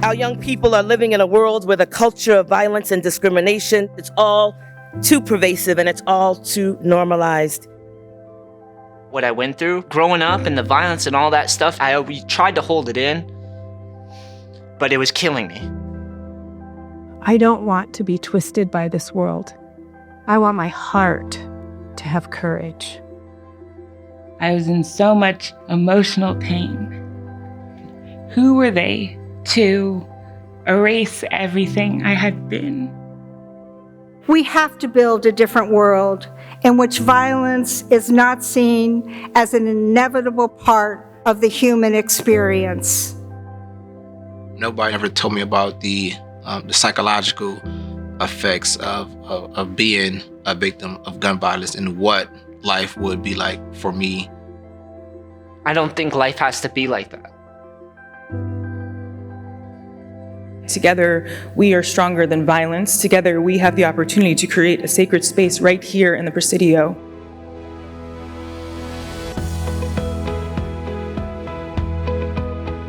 Our young people are living in a world where the culture of violence and discrimination, it's all too pervasive and it's all too normalized. What I went through growing up and the violence and all that stuff, we tried to hold it in, but it was killing me. I don't want to be twisted by this world. I want my heart to have courage. I was in so much emotional pain. Who were they to erase everything I had been? We have to build a different world in which violence is not seen as an inevitable part of the human experience. Nobody ever told me about the psychological effects of being a victim of gun violence and what life would be like for me. I don't think life has to be like that. Together, we are stronger than violence. Together, we have the opportunity to create a sacred space right here in the Presidio.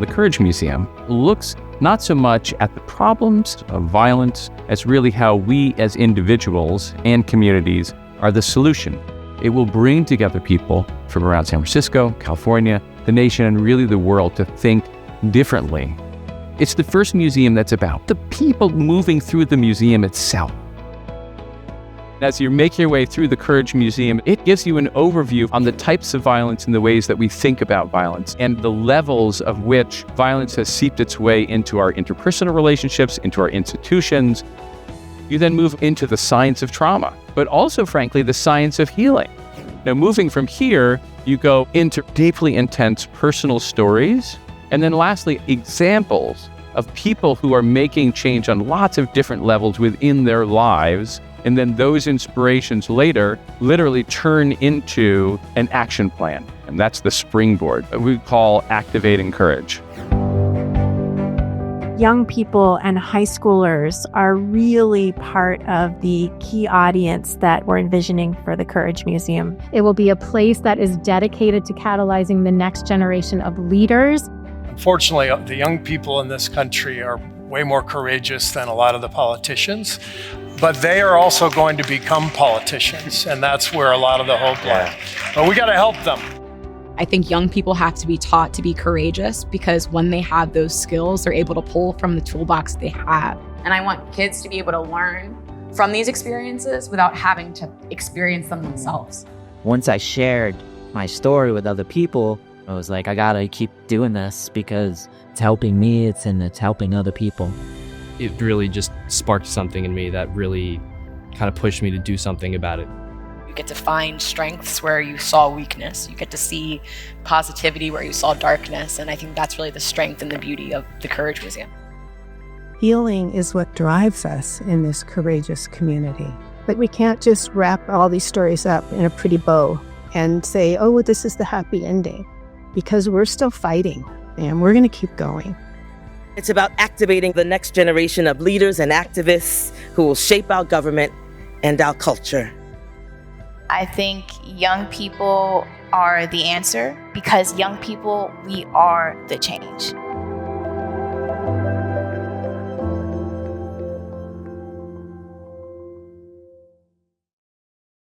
The Courage Museum looks not so much at the problems of violence as really how we as individuals and communities are the solution. It will bring together people from around San Francisco, California, the nation, and really the world to think differently. It's the first museum that's about the people moving through the museum itself. As you make your way through the Courage Museum, it gives you an overview on the types of violence and the ways that we think about violence and the levels of which violence has seeped its way into our interpersonal relationships, into our institutions. You then move into the science of trauma, but also, frankly, the science of healing. Now, moving from here, you go into deeply intense personal stories, and then lastly, examples of people who are making change on lots of different levels within their lives. And then those inspirations later literally turn into an action plan. And that's the springboard we call activating courage. Young people and high schoolers are really part of the key audience that we're envisioning for the Courage Museum. It will be a place that is dedicated to catalyzing the next generation of leaders. Unfortunately, the young people in this country are way more courageous than a lot of the politicians, but they are also going to become politicians, and that's where a lot of the hope lies. But we got to help them. I think young people have to be taught to be courageous because when they have those skills, they're able to pull from the toolbox they have. And I want kids to be able to learn from these experiences without having to experience them themselves. Once I shared my story with other people, I was like, I gotta keep doing this because it's helping me, it's helping other people. It really just sparked something in me that really kind of pushed me to do something about it. You get to find strengths where you saw weakness. You get to see positivity where you saw darkness. And I think that's really the strength and the beauty of the Courage Museum. Healing is what drives us in this courageous community. But we can't just wrap all these stories up in a pretty bow and say, oh, this is the happy ending. Because we're still fighting, and we're going to keep going. It's about activating the next generation of leaders and activists who will shape our government and our culture. I think young people are the answer because young people, we are the change.